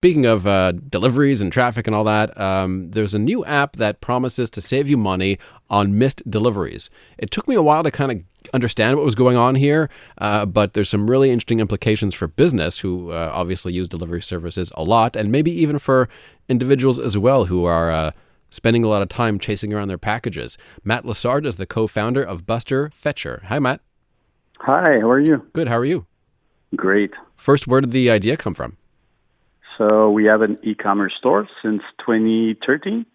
Speaking of deliveries and traffic and all that, there's a new app that promises to save you money on missed deliveries. It took me a while to kind of understand what was going on here, but there's some really interesting implications for business who obviously use delivery services a lot, and maybe even for individuals as well who are spending a lot of time chasing around their packages. Matt Lessard is the co-founder of Buster Fetcher. Hi, Matt. Hi, how are you? Good, how are you? Great. First, where did the idea come from? So we have an e-commerce store since 2013,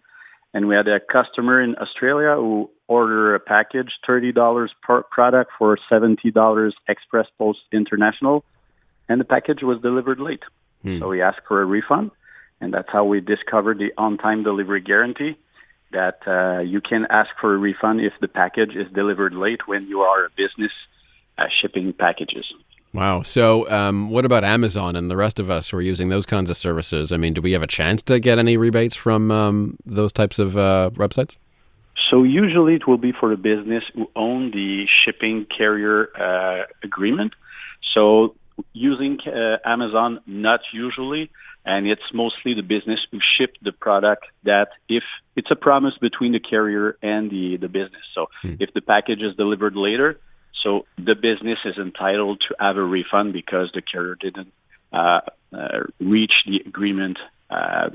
and we had a customer in Australia who ordered a package, $30 per product for $70 Express Post International, and the package was delivered late. So we asked for a refund, and that's how we discovered the on-time delivery guarantee, that you can ask for a refund if the package is delivered late when you are a business shipping packages. Wow. So what about Amazon and the rest of us who are using those kinds of services? I mean, do we have a chance to get any rebates from those types of websites? So usually it will be for the business who own the shipping carrier agreement. So using Amazon, not usually, and it's mostly the business who ship the product, that if it's a promise between the carrier and the business. So if the package is delivered later, so the business is entitled to have a refund because the carrier didn't reach the agreement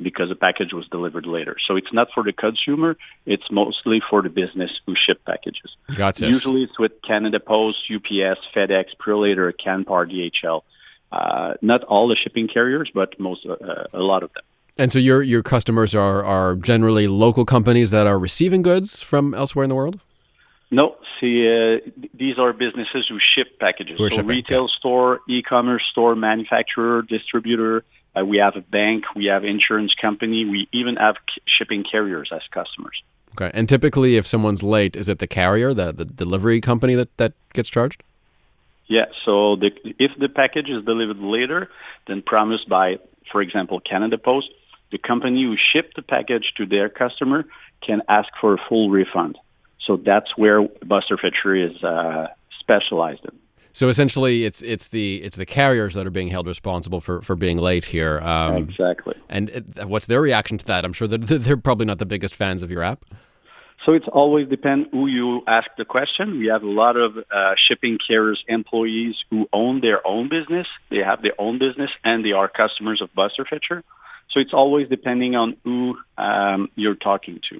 because the package was delivered later. So it's not for the consumer. It's mostly for the business who ship packages. Gotcha. Usually it's with Canada Post, UPS, FedEx, Purolator, Canpar, DHL. Not all the shipping carriers, but a lot of them. And so your customers are generally local companies that are receiving goods from elsewhere in the world? No, see, these are businesses who ship packages. So shipping, retail store, e-commerce store, manufacturer, distributor. We have a bank. We have insurance company. We even have shipping carriers as customers. Okay. And typically, if someone's late, is it the carrier, the delivery company that gets charged? Yeah. So if the package is delivered later than promised by, for example, Canada Post, the company who shipped the package to their customer can ask for a full refund. So that's where Buster Fetcher is specialized in. So essentially, it's the carriers that are being held responsible for being late here. Exactly. And what's their reaction to that? I'm sure that they're probably not the biggest fans of your app. So it's always depend who you ask the question. We have a lot of shipping carriers employees who own their own business. They have their own business and they are customers of Buster Fetcher. So it's always depending on who you're talking to.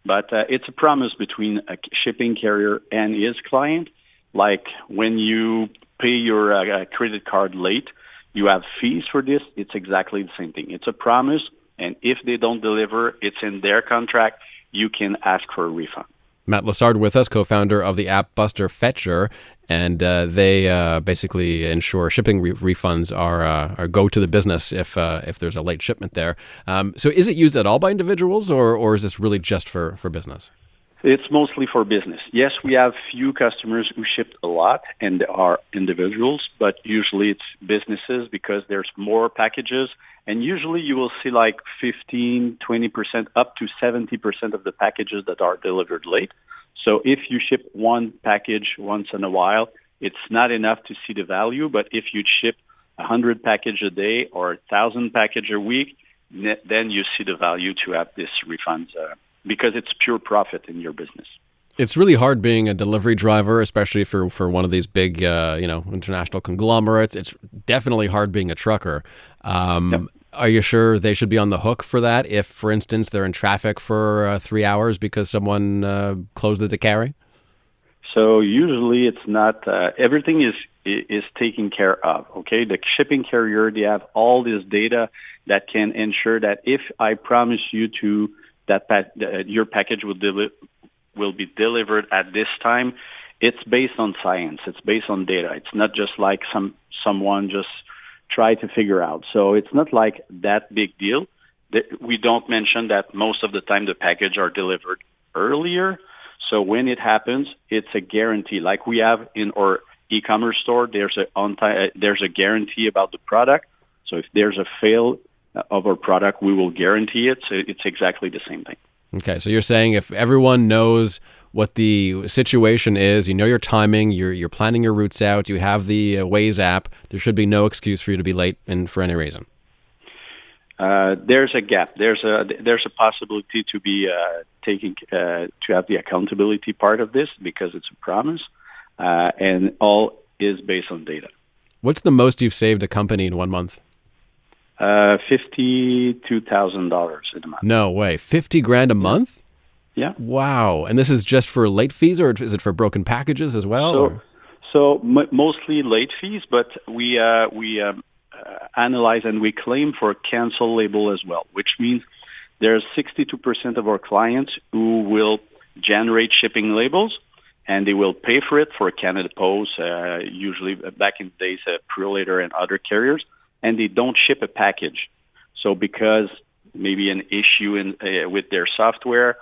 But it's a promise between a shipping carrier and his client. Like when you pay your credit card late, you have fees for this. It's exactly the same thing. It's a promise, and if they don't deliver, it's in their contract. You can ask for a refund. Matt Lessard with us, co-founder of the app Buster Fetcher, and they basically ensure shipping refunds are go to the business if there's a late shipment there. So is it used at all by individuals, or is this really just for business? It's mostly for business. Yes, we have few customers who ship a lot and are individuals, but usually it's businesses because there's more packages. And usually you will see like 15, 20%, up to 70% of the packages that are delivered late. So if you ship one package once in a while, it's not enough to see the value. But if you ship 100 packages a day or 1,000 packages a week, then you see the value to have this refund because it's pure profit in your business. It's really hard being a delivery driver, especially for one of these big, international conglomerates. It's definitely hard being a trucker. Yep. Are you sure they should be on the hook for that if, for instance, they're in traffic for 3 hours because someone closed the carry? So usually it's not, everything is taken care of, okay? The shipping carrier, they have all this data that can ensure that if I promise you to that your package will be delivered at this time, it's based on science. It's based on data. It's not just like someone just try to figure out. So it's not like that big deal. We don't mention that most of the time the package are delivered earlier. So when it happens, it's a guarantee. Like we have in our e-commerce store, there's a guarantee about the product. So if there's a fail of our product, we will guarantee it. So it's exactly the same thing. Okay, so you're saying if everyone knows what the situation is, you know your timing, you're planning your routes out, you have the Waze app, there should be no excuse for you to be late and for any reason. There's a gap. There's a possibility to be taking to have the accountability part of this because it's a promise, and all is based on data. What's the most you've saved a company in 1 month? $52,000 in a month. No way. 50 grand a month? Yeah. Wow. And this is just for late fees, or is it for broken packages as well? So mostly late fees, but we analyze and we claim for cancel label as well, which means there's 62% of our clients who will generate shipping labels, and they will pay for it for Canada Post, usually back in the days, Prulator and other carriers, and they don't ship a package. So because maybe an issue with their software,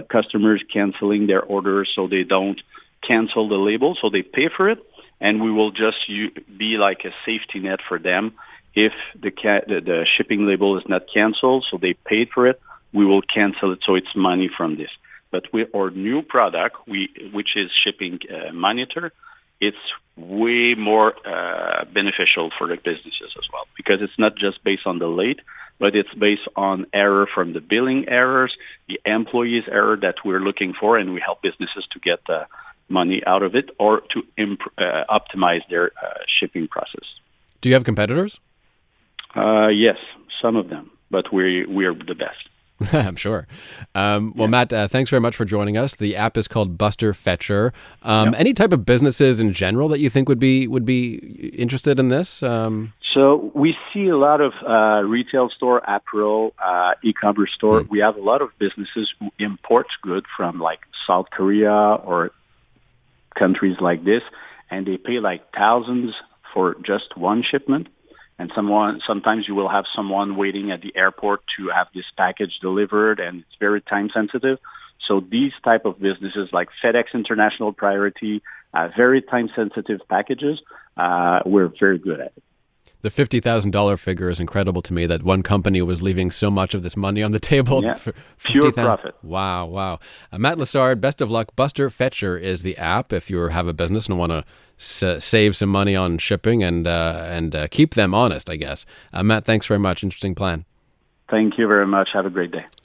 customers canceling their orders so they don't cancel the label, so they pay for it, and we will just be like a safety net for them. If the shipping label is not canceled, so they paid for it, we will cancel it, so it's money from this. But with our new product, which is Shipping Monitor, it's way more beneficial for the businesses as well, because it's not just based on the late, but it's based on error from the billing errors, the employees' error that we're looking for, and we help businesses to get money out of it or to optimize their shipping process. Do you have competitors? Yes, some of them, but we're the best. I'm sure. Well, Matt, thanks very much for joining us. The app is called Buster Fetcher. Any type of businesses in general that you think would be interested in this? So we see a lot of retail store, apparel, e-commerce store. We have a lot of businesses who import goods from like South Korea or countries like this, and they pay like thousands for just one shipment. And sometimes you will have someone waiting at the airport to have this package delivered, and it's very time sensitive. So these type of businesses like FedEx International Priority, very time sensitive packages, we're very good at it. The $50,000 figure is incredible to me, that one company was leaving so much of this money on the table. Yeah, pure profit. Wow. Matt Lessard, best of luck. Buster Fetcher is the app if you have a business and want to save some money on shipping and keep them honest, I guess. Matt, thanks very much. Interesting plan. Thank you very much. Have a great day.